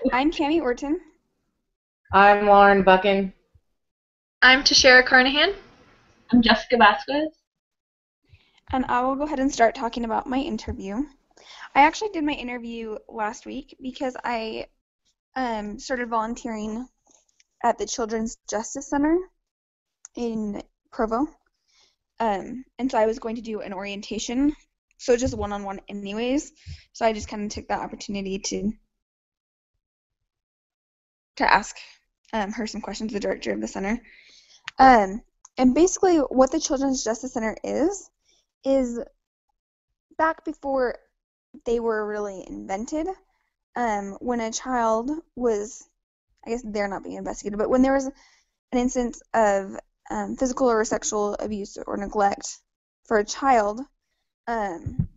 I'm Cami Orton, I'm Lauren Buchan. I'm Tashara Carnahan. I'm Jessica Vasquez. and I will go ahead and start talking about my interview. I actually did my interview last week because I started volunteering at the Children's Justice Center in Provo, and so I was going to do an orientation, so just one-on-one anyways. So I just kind of took that opportunity to ask her some questions, the director of the center. Um, and basically, what the Children's Justice Center is back before they were really invented, when a child was, I guess they're not being investigated, but when there was an instance of physical or sexual abuse or neglect for a child, um,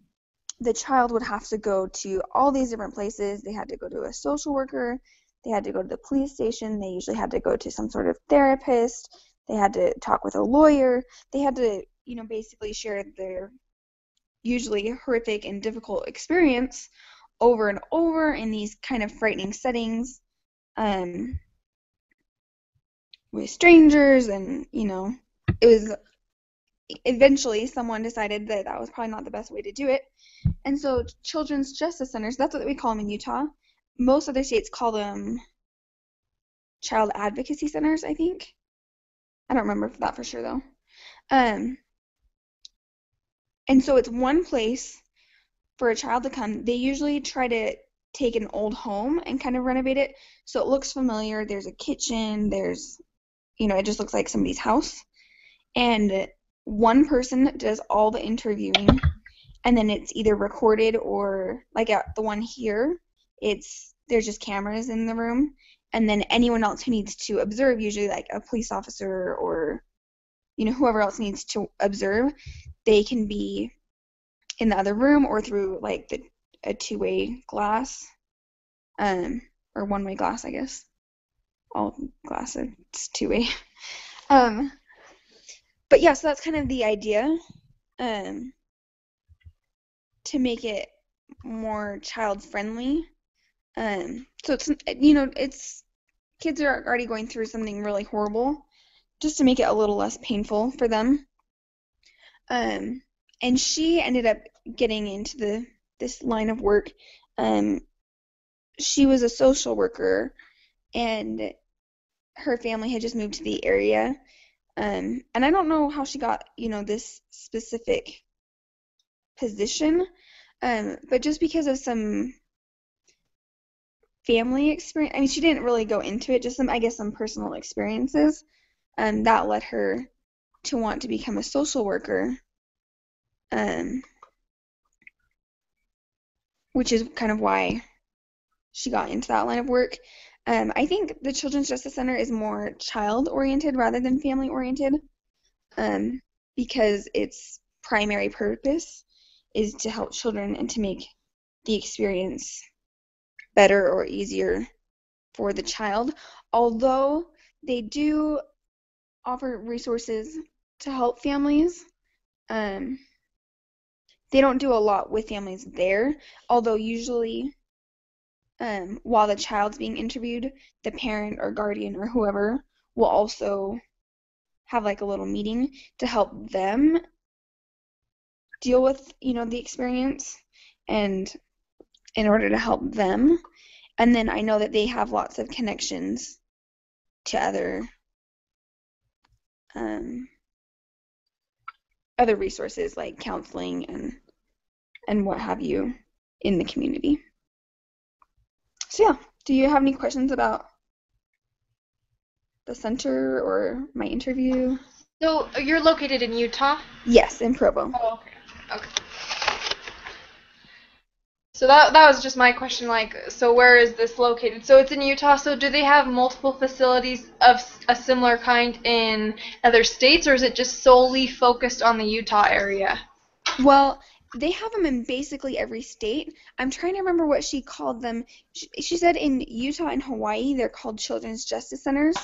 the child would have to go to all these different places. They had to go to a social worker, they had to go to the police station, they usually had to go to some sort of therapist, they had to talk with a lawyer, they had to, basically share their usually horrific and difficult experience over and over in these kind of frightening settings, um, with strangers, and it was eventually someone decided that that was probably not the best way to do it, and so children's justice centers, that's what we call them in Utah. Most other states call them child advocacy centers, I think. I don't remember that for sure though. um, and so it's one place for a child to come. They usually try to take an old home and kind of renovate it so it looks familiar. There's a kitchen, there's, it just looks like somebody's house. And one person does all the interviewing, and then it's either recorded or, like at the one here, there's just cameras in the room, and then anyone else who needs to observe, usually like a police officer or whoever else needs to observe, they can be in the other room or through like a two-way glass, um, or one-way glass, I guess. All glass, it's two-way. Um, but yeah, so that's kind of the idea, um, to make it more child-friendly. So it's kids are already going through something really horrible, just to make it a little less painful for them. Um, and she ended up getting into this line of work. Um, she was a social worker, and her family had just moved to the area. And I don't know how she got, this specific position, but just because of some family experience, I mean, she didn't really go into it, just I guess, some personal experiences, that led her to want to become a social worker, um, which is kind of why she got into that line of work. I think the Children's Justice Center is more child-oriented rather than family-oriented, um, because its primary purpose is to help children and to make the experience better or easier for the child. Although they do offer resources to help families, um, they don't do a lot with families there. Although usually, while the child's being interviewed, the parent or guardian or whoever will also have like a little meeting to help them deal with, the experience, and in order to help them. And then I know that they have lots of connections to um, other resources like counseling and what have you in the community. So yeah, do you have any questions about the center or my interview? So you're located in Utah? Yes, in Provo. Oh, okay. Okay. So that was just my question. Like, so where is this located? So it's in Utah. So do they have multiple facilities of a similar kind in other states, or is it just solely focused on the Utah area? Well, they have them in basically every state. I'm trying to remember what she called them. She said in Utah and Hawaii they're called Children's Justice Centers,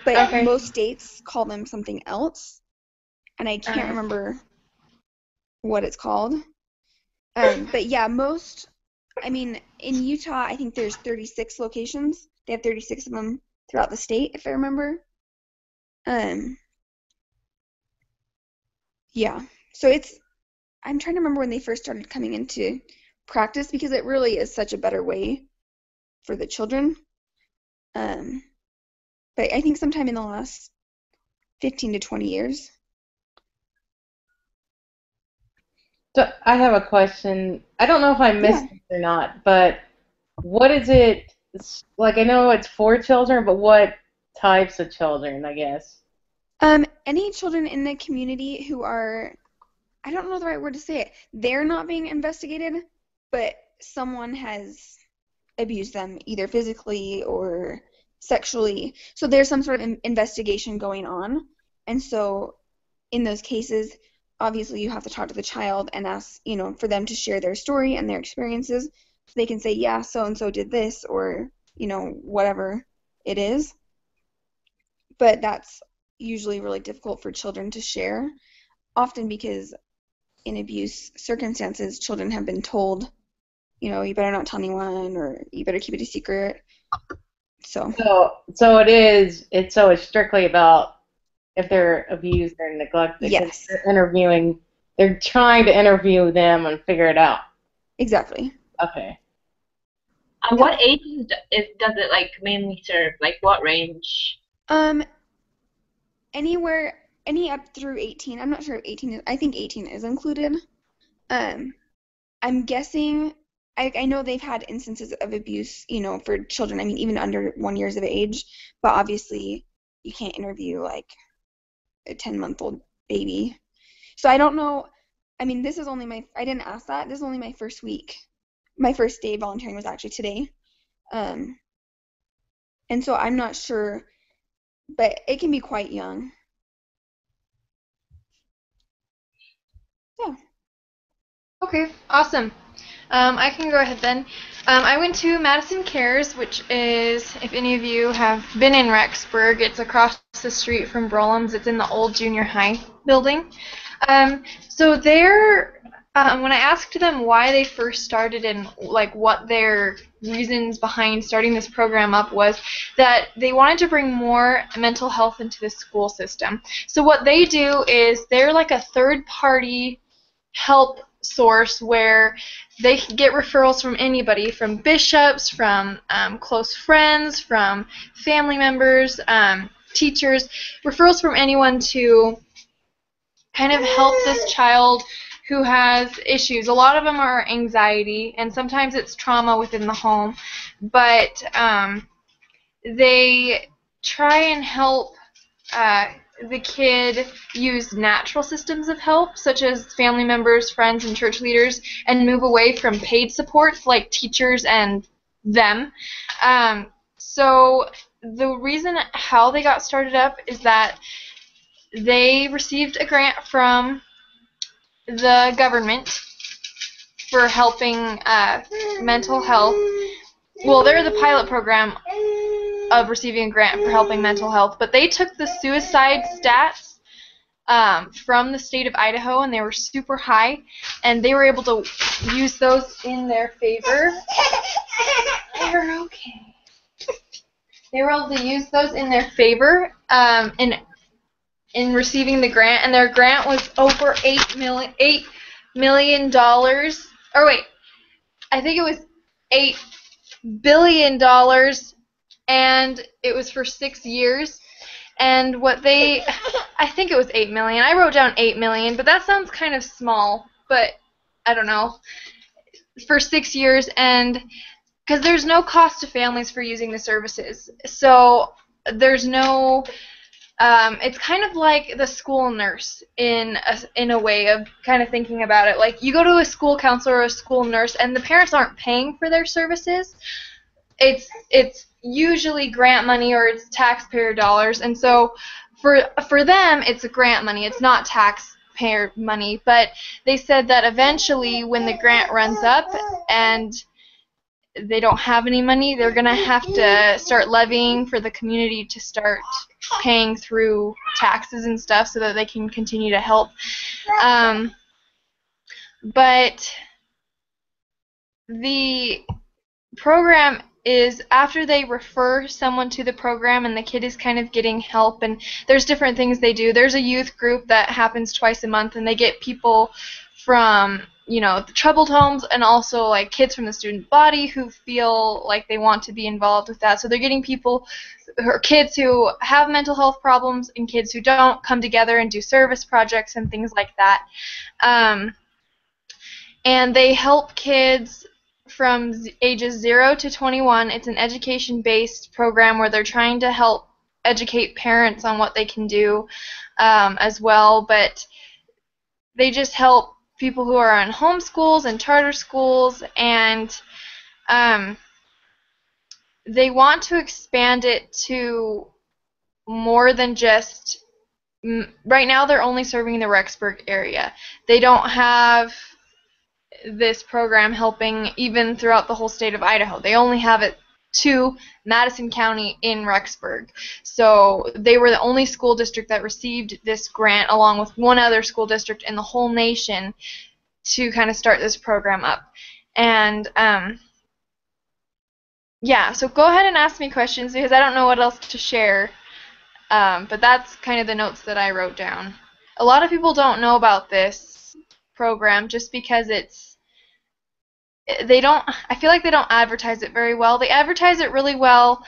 but Okay. most states call them something else, and I can't Uh, remember what it's called. But yeah, most I mean, in Utah, I think there's 36 locations. They have 36 of them throughout the state, if I remember. Um, yeah. So I'm trying to remember when they first started coming into practice because it really is such a better way for the children. Um, but I think sometime in the last 15 to 20 years. So I have a question. I don't know if I Yeah. missed this or not, but what is it? Like I know it's for children, but what types of children, I guess? Any children in the community who are, I don't know the right word to say it, they're not being investigated, but someone has abused them either physically or sexually. So there's some sort of investigation going on. And so in those cases, obviously you have to talk to the child and ask, for them to share their story and their experiences so they can say, yeah, so and so did this or, whatever it is. But that's usually really difficult for children to share, often because in abuse circumstances, children have been told, you better not tell anyone or you better keep it a secret. So, So it's strictly about if they're abused or neglected because yes, they're trying to interview them and figure it out. exactly. Okay. And Yeah. what ages does it like mainly serve? Like what range? Um, any up through 18. I'm not sure if 18 is, I think 18 is included. Um, I'm guessing, I know they've had instances of abuse, for children, I mean, even under 1 year of age, but obviously you can't interview like a 10-month-old baby. So I don't know. I mean, I didn't ask that. This is only my first week. My first day volunteering was actually today. Um, and so I'm not sure, but it can be quite young. Yeah. Okay, awesome. I can go ahead then. I went to Madison Cares, which is, if any of you have been in Rexburg, it's across the street from Brolum's. It's in the old junior high building. So there, when I asked them why they first started and like what their reasons behind starting this program up was that they wanted to bring more mental health into the school system. So what they do is they're like a third party help source where they get referrals from anybody, from bishops, from close friends, from family members, teachers, referrals from anyone to kind of help this child who has issues. A lot of them are anxiety, and sometimes it's trauma within the home, but they try and help the kid use natural systems of help, such as family members, friends, and church leaders, and move away from paid supports like teachers and them. So the reason how they got started up is that they received a grant from the government for helping mental health. Well, they're the pilot program of receiving a grant for helping mental health, but they took the suicide stats from the state of Idaho, and they were super high, and they were able to use those in their favor. They're okay. They were able to use those in their favor in receiving the grant, and their grant was over $8 million. Or wait, I think it was $8 billion, and it was for 6 years. And I think it was 8 million. I wrote down 8 million, but that sounds kind of small. But I don't know. For 6 years, and because there's no cost to families for using the services, so there's no. It's kind of like the school nurse in a way of kind of thinking about it. Like you go to a school counselor or a school nurse, and the parents aren't paying for their services. It's usually grant money or it's taxpayer dollars, and so for them it's grant money. It's not taxpayer money. But they said that eventually, when the grant runs up and they don't have any money, they're gonna have to start levying for the community to start paying through taxes and stuff so that they can continue to help. But the program is after they refer someone to the program and the kid is kind of getting help, and there's different things they do. There's a youth group that happens twice a month, and they get people from the troubled homes and also like kids from the student body who feel like they want to be involved with that. So they're getting people or kids who have mental health problems and kids who don't come together and do service projects and things like that. And they help kids from ages 0 to 21. It's an education-based program where they're trying to help educate parents on what they can do as well. But they just help people who are in homeschools and charter schools, and they want to expand it to more than just. Right now, they're only serving the Rexburg area. They don't have this program helping even throughout the whole state of Idaho. They only have it to Madison County in Rexburg. So they were the only school district that received this grant along with one other school district in the whole nation to kind of start this program up. And yeah, so go ahead and ask me questions because I don't know what else to share. But that's kind of the notes that I wrote down. A lot of people don't know about this program just because I feel like they don't advertise it very well. They advertise it really well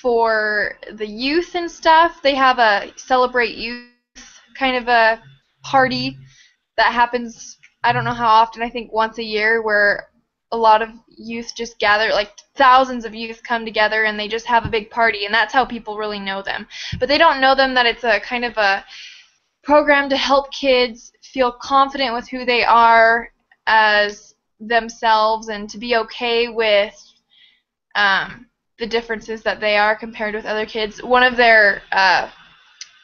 for the youth and stuff. They have a Celebrate Youth kind of a party that happens, I don't know how often, I think once a year, where a lot of youth just gather, like thousands of youth come together and they just have a big party, and that's how people really know them. But they don't know them that it's a kind of a program to help kids feel confident with who they are as themselves and to be okay with the differences that they are compared with other kids. One of their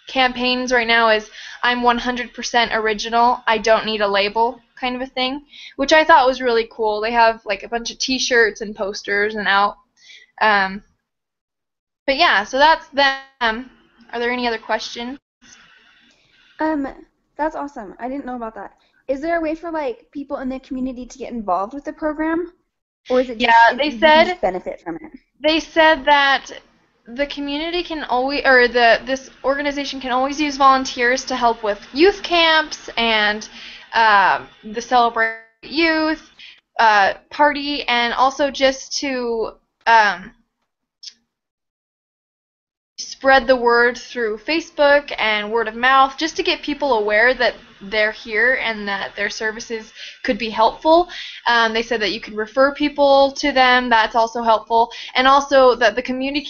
campaigns right now is I'm 100% original, I don't need a label, kind of a thing, which I thought was really cool. They have like a bunch of t-shirts and posters and out. But yeah, so that's them. Are there any other questions? That's awesome. I didn't know about that. Is there a way for like people in the community to get involved with the program, or is it just they said just benefit from it? They said that the community can always, or this organization can always use volunteers to help with youth camps and the Celebrate Youth party, and also just to spread the word through Facebook and word of mouth, just to get people aware that they're here and that their services could be helpful. They said that you could refer people to them. That's also helpful. And also that the community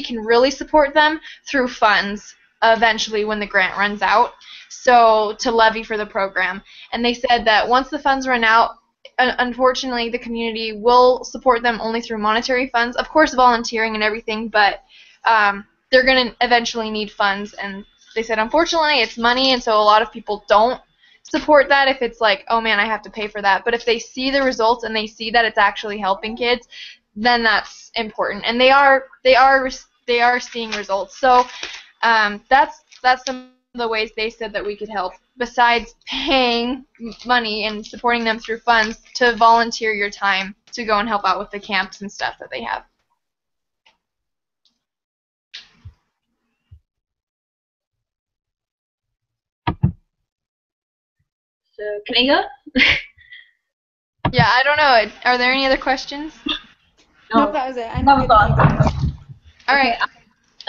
can really support them through funds eventually when the grant runs out, so to levy for the program. And they said that once the funds run out, unfortunately the community will support them only through monetary funds, of course volunteering and everything, but they're going to eventually need funds. And they said unfortunately it's money, and so a lot of people don't support that if it's like, oh man, I have to pay for that. But if they see the results and they see that it's actually helping kids, then that's important, and they are seeing results. So that's some of the ways they said that we could help, besides paying money and supporting them through funds, to volunteer your time to go and help out with the camps and stuff that they have. So can I go? Yeah, I don't know. Are there any other questions? Nope, that was it. I That was know. All right.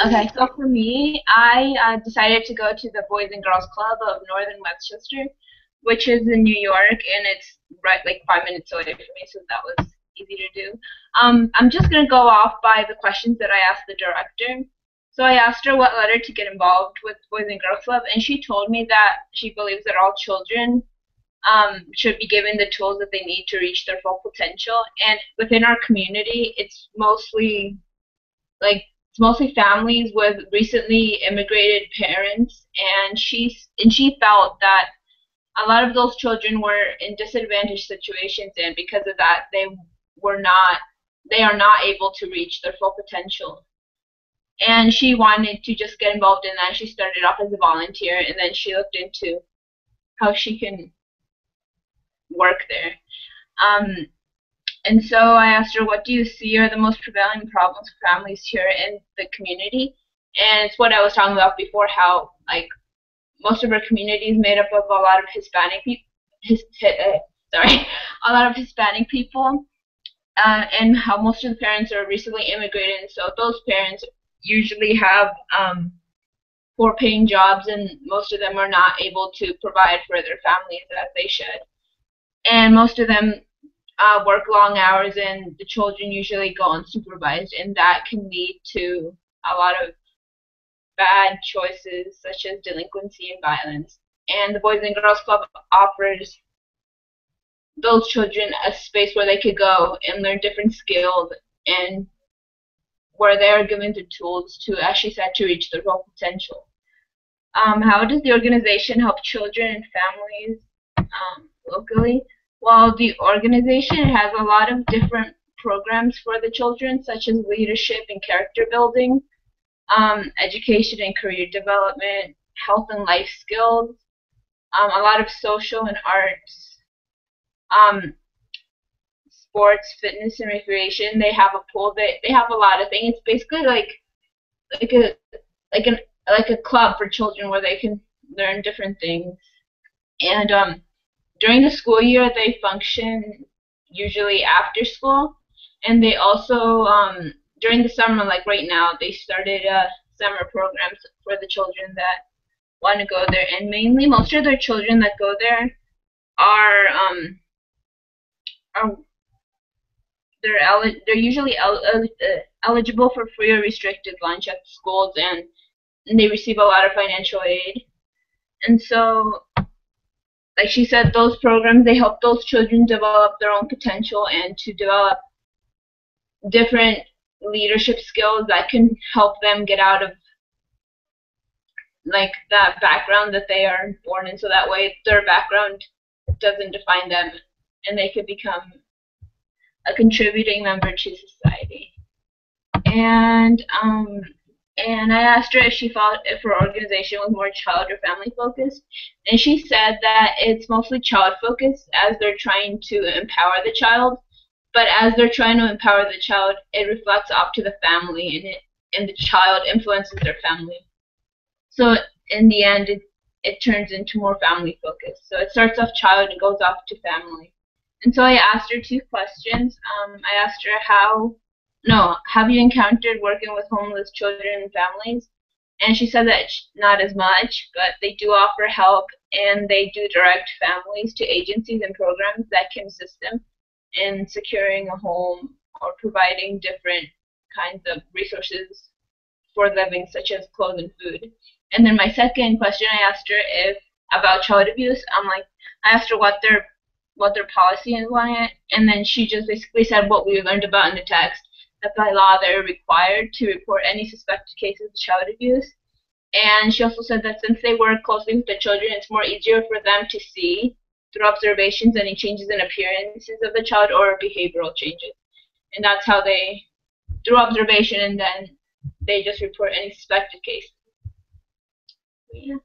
Okay, so for me, I decided to go to the Boys and Girls Club of Northern Westchester, which is in New York, and it's right like 5 minutes away from me, so that was easy to do. I'm just going to go off by the questions that I asked the director. So I asked her what led her to get involved with Boys and Girls Club, and she told me that she believes that all children should be given the tools that they need to reach their full potential. And within our community, it's mostly families with recently immigrated parents, and she felt that a lot of those children were in disadvantaged situations, and because of that, they are not able to reach their full potential. And she wanted to just get involved in that. She started off as a volunteer, and then she looked into how she can work there. And so I asked her, what do you see are the most prevailing problems for families here in the community? And it's what I was talking about before, how like most of our community is made up of a lot of Hispanic people. A lot of Hispanic people, and how most of the parents are recently immigrated, and so those parents usually have poor-paying jobs, and most of them are not able to provide for their families as they should. And most of them work long hours, and the children usually go unsupervised, and that can lead to a lot of bad choices such as delinquency and violence. And the Boys and Girls Club offers those children a space where they could go and learn different skills, and where they are given the tools to actually start to reach their full potential. How does the organization help children and families locally? Well, the organization has a lot of different programs for the children, such as leadership and character building, education and career development, health and life skills, a lot of social and arts, sports, fitness, and recreation. They have a pool. They have a lot of things. It's basically like a club for children where they can learn different things. And during the school year, they function usually after school, and they also during the summer, like right now, they started summer programs for the children that want to go there. And mainly, most of their children that go there are they're usually eligible for free or restricted lunch at schools, and they receive a lot of financial aid. And so, like she said, those programs, they help those children develop their own potential and to develop different leadership skills that can help them get out of like that background that they are born in, so that way their background doesn't define them, and they could become a contributing member to society. And I asked her if she felt if her organization was more child or family focused, and she said that it's mostly child focused as they're trying to empower the child, but as they're trying to empower the child, it reflects off to the family, and the child influences their family. So in the end, it turns into more family focused. So it starts off child and goes off to family. And so I asked her 2 questions. I asked her have you encountered working with homeless children and families? And she said that not as much, but they do offer help, and they do direct families to agencies and programs that can assist them in securing a home or providing different kinds of resources for living, such as clothes and food. And then my second question, I asked her about child abuse. I asked her what their policy is on it, and then she just basically said what we learned about in the text, that by law they're required to report any suspected cases of child abuse. And she also said that since they work closely with the children, it's more easier for them to see through observations any changes in appearances of the child or behavioral changes. And that's how they, through observation, and then they just report any suspected cases. Yeah.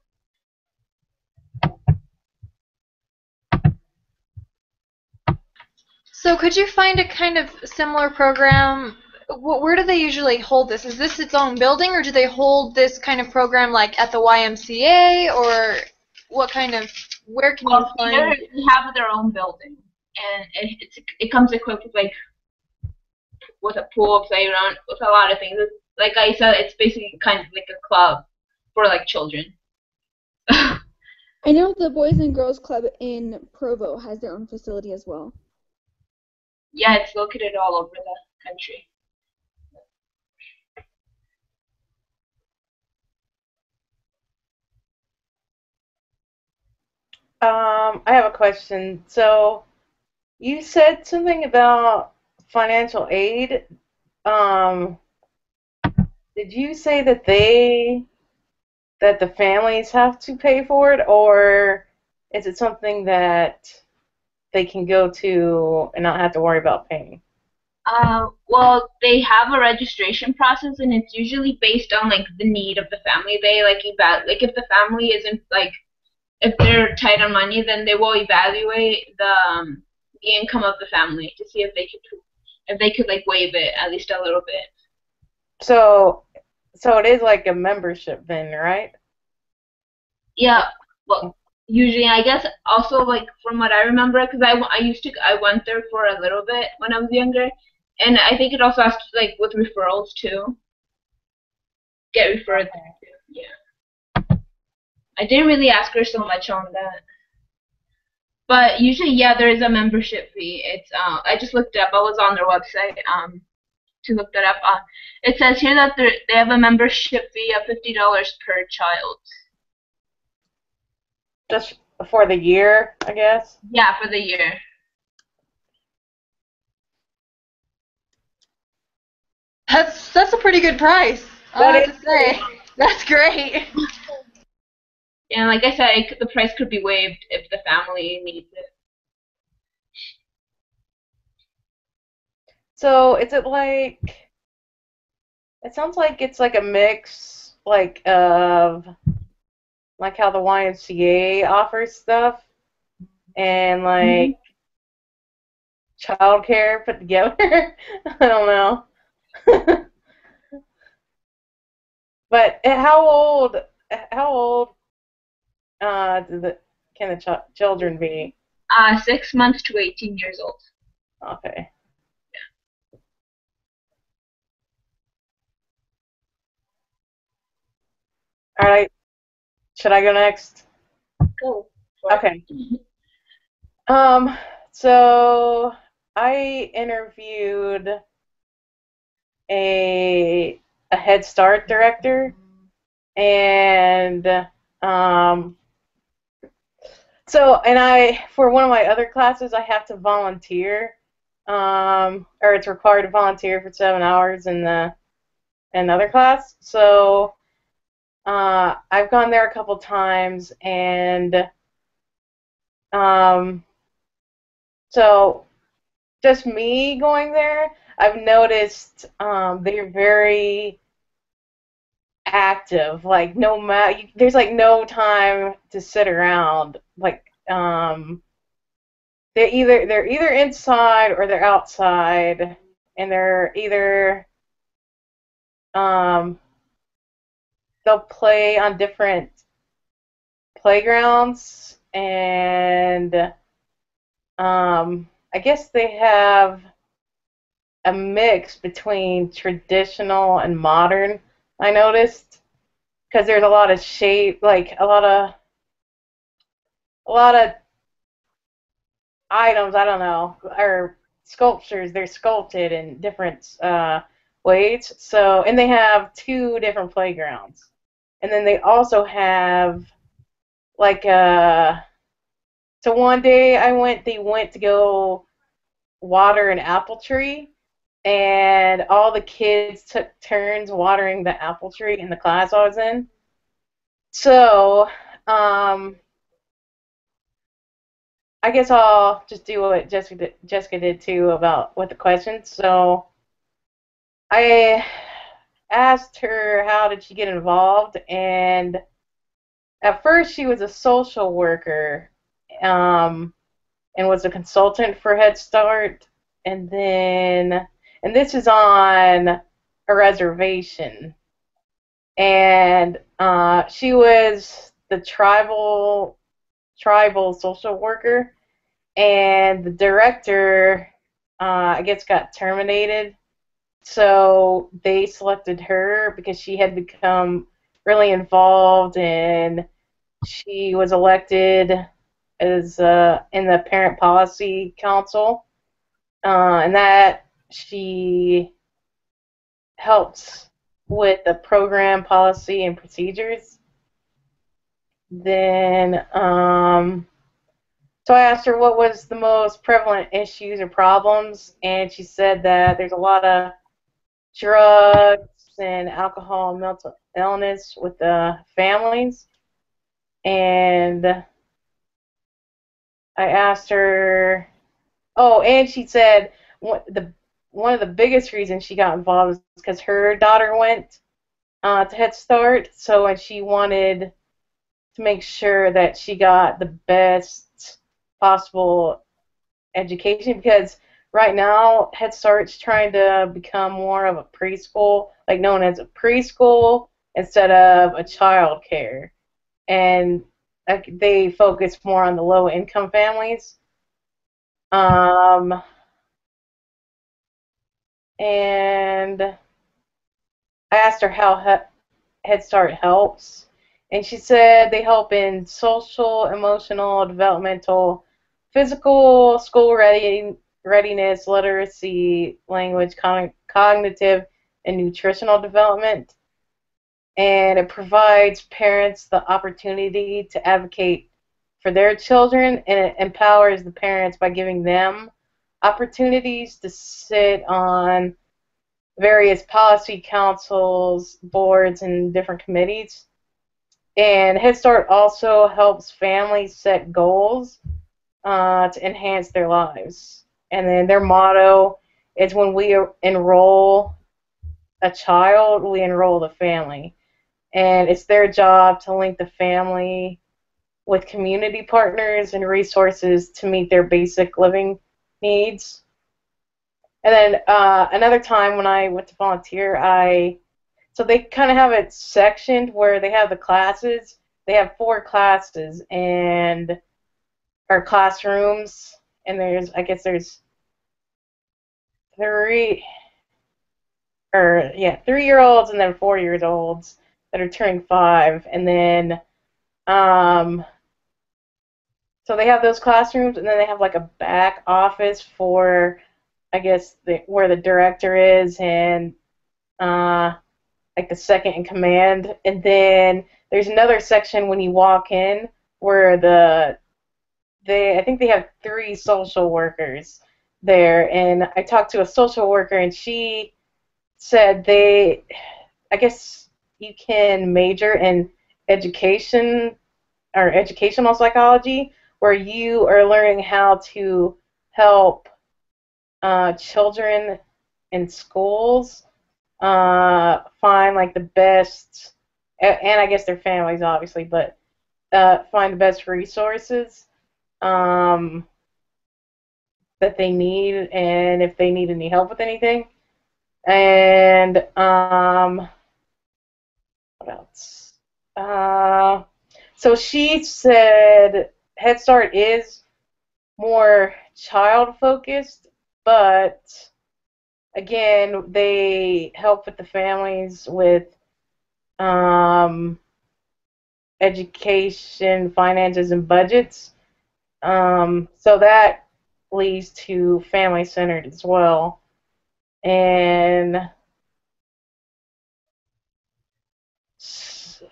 So could you find a kind of similar program? Where do they usually hold this? Is this its own building, or do they hold this kind of program like at the YMCA, or what kind of, where can you find? They have their own building, and it comes equipped with a pool, playground, with a lot of things. Like I said, it's basically kind of like a club for like children. I know the Boys and Girls Club in Provo has their own facility as well. Yeah, it's located all over the country. I have a question. So, you said something about financial aid. Did you say that the families have to pay for it, or is it something that they can go to and not have to worry about paying? Well, they have a registration process, and it's usually based on like the need of the family. They like if the family isn't like, if they're tight on money, then they will evaluate the the income of the family to see if they could like waive it at least a little bit. So it is like a membership then, right? Yeah, well, usually I guess also like from what I remember, because I went there for a little bit when I was younger, and I think it also has to like with referrals too. Get referred there too. Yeah. I didn't really ask her so much on that. But usually, yeah, there is a membership fee. It's I just looked it up. I was on their website to look that up. It says here that they have a membership fee of $50 per child. Just for the year, I guess. Yeah, for the year. That's a pretty good price. I'll That have to say. That's great. And like I said, the price could be waived if the family needs it. So is it like? It sounds like it's like a mix, like of like how the YMCA offers stuff, and like childcare put together. I don't know. But how old? How old? Can the children be? 6 months to 18 years old. Okay. All right. Should I go next? Go. Okay. So I interviewed a Head Start director, and for one of my other classes I have to volunteer, or it's required to volunteer for 7 hours in another class. So I've gone there a couple times, and so just me going there, I've noticed they're very active. Like no matter, there's like no time to sit around. Like they're either inside or they're outside, and they're either they'll play on different playgrounds, and I guess they have a mix between traditional and modern. I noticed because there's a lot of shape, like a lot of items. I don't know, or sculptures. They're sculpted in different ways. So, and they have 2 different playgrounds, and then they also have like So one day they went to go water an apple tree, and all the kids took turns watering the apple tree in the class I was in. So, I guess I'll just do what Jessica did too about with the questions. So, I asked her how did she get involved, and at first she was a social worker, and was a consultant for Head Start, and this is on a reservation, and she was the tribal social worker, and the director, I guess, got terminated, so they selected her because she had become really involved, and she was elected as in the Parent Policy Council, and that she helps with the program policy and procedures. Then, so I asked her what was the most prevalent issues or problems, and she said that there's a lot of drugs and alcohol and mental illness with the families. And I asked her, oh, and she said one of the biggest reasons she got involved is because her daughter went to Head Start, so and she wanted to make sure that she got the best possible education, because right now Head Start's trying to become more of a preschool, like known as a preschool instead of a child care, and they focus more on the low income families. Um, and I asked her how Head Start helps, and she said they help in social, emotional, developmental, physical, school readiness, literacy, language, cognitive, and nutritional development. And it provides parents the opportunity to advocate for their children, and it empowers the parents by giving them opportunities to sit on various policy councils, boards, and different committees. And Head Start also helps families set goals to enhance their lives. And then their motto is, when we enroll a child, we enroll the family. And it's their job to link the family with community partners and resources to meet their basic living needs. And then another time when I went to volunteer, so they kind of have it sectioned where they have the classes. They have 4 classes and or classrooms, and I guess there's 3-year-olds and then 4-year-olds that are turning 5, and then so they have those classrooms, and then they have like a back office for, I guess, where the director is and like the second in command. And then there's another section when you walk in where I think they have 3 social workers there. And I talked to a social worker, and she said I guess you can major in education or educational psychology, where you are learning how to help children in schools find like the best, and I guess their families obviously, but find the best resources that they need, and if they need any help with anything. And what else? So she said Head Start is more child focused, but again, they help with the families with education, finances, and budgets. So that leads to family-centered as well. And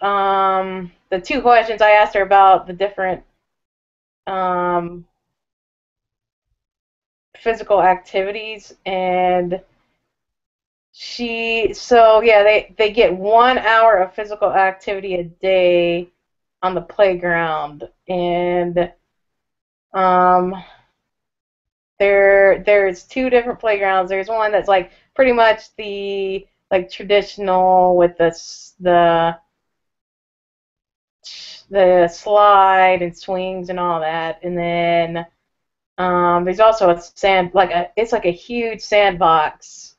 the 2 questions I asked her about the different physical activities, and they get 1 hour of physical activity a day on the playground, and there's 2 different playgrounds. There's one that's like pretty much the like traditional with the slide and swings and all that, and then there's also it's like a huge sandbox.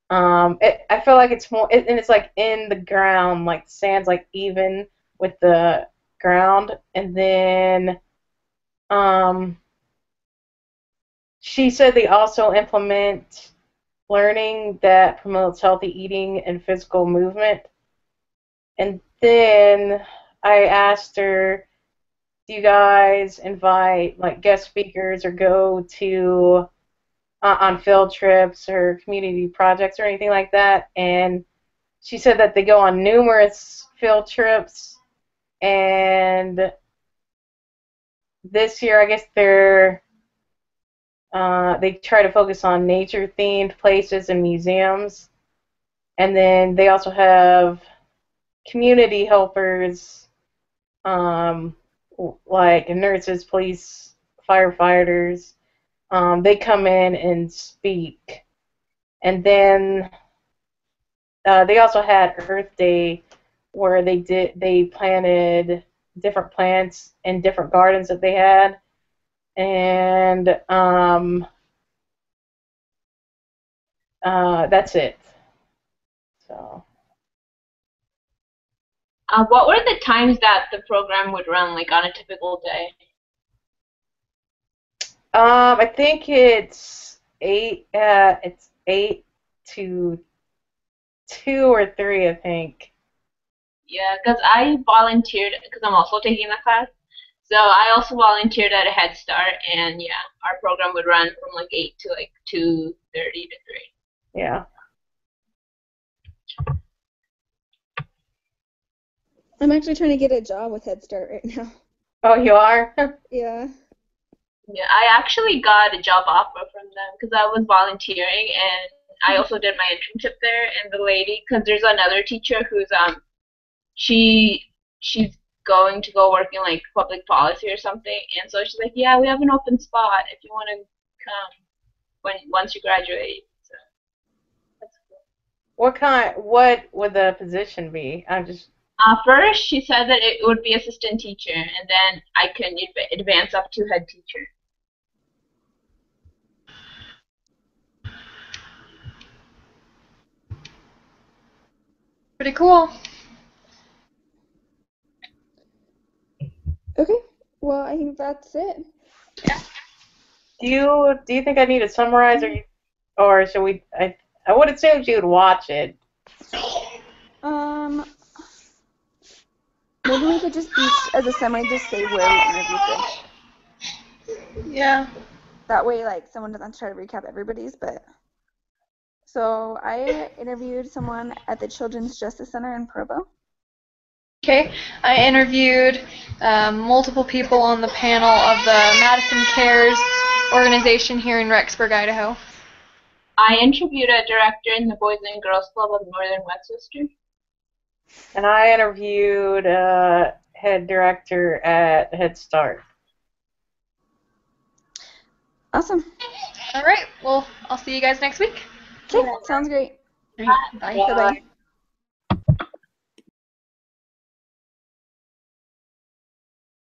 I feel like it's more, and it's like in the ground, like the sand's like even with the ground. And then she said they also implement learning that promotes healthy eating and physical movement. And then I asked her, do you guys invite like guest speakers or go to on field trips or community projects or anything like that? And she said that they go on numerous field trips, and this year I guess they try to focus on nature-themed places and museums. And then they also have community helpers, like nurses, police, firefighters. They come in and speak. And then they also had Earth Day, where they planted different plants in different gardens that they had. and that's it. So. What were the times that the program would run, like on a typical day? I think it's 8. It's 8 to 2 or 3, I think. Yeah, because I volunteered, because I'm also taking the class. So I also volunteered at a Head Start, and yeah, our program would run from like 8 to like 2:30 to 3. Yeah. I'm actually trying to get a job with Head Start right now. Oh, you are? Yeah. Yeah, I actually got a job offer from them because I was volunteering, and I also did my internship there. And the lady, because there's another teacher who's she's going to go work in like public policy or something, and so she's like, yeah, we have an open spot if you want to come once you graduate. So that's cool. What would the position be? I'm just. First, she said that it would be assistant teacher, and then I can advance up to head teacher. Pretty cool. Okay. Well, I think that's it. Do you think I need to summarize, or should we? I would assume you would watch it. Maybe we could just each, as a summary, just say where we interviewed them. Yeah. That way, like, someone doesn't try to recap everybody's, but... So, I interviewed someone at the Children's Justice Center in Provo. Okay. I interviewed multiple people on the panel of the Madison Cares organization here in Rexburg, Idaho. I interviewed a director in the Boys and Girls Club of Northern Westchester. And I interviewed head director at Head Start. Awesome. All right. Well, I'll see you guys next week. Okay, sounds great. Bye. Bye-bye.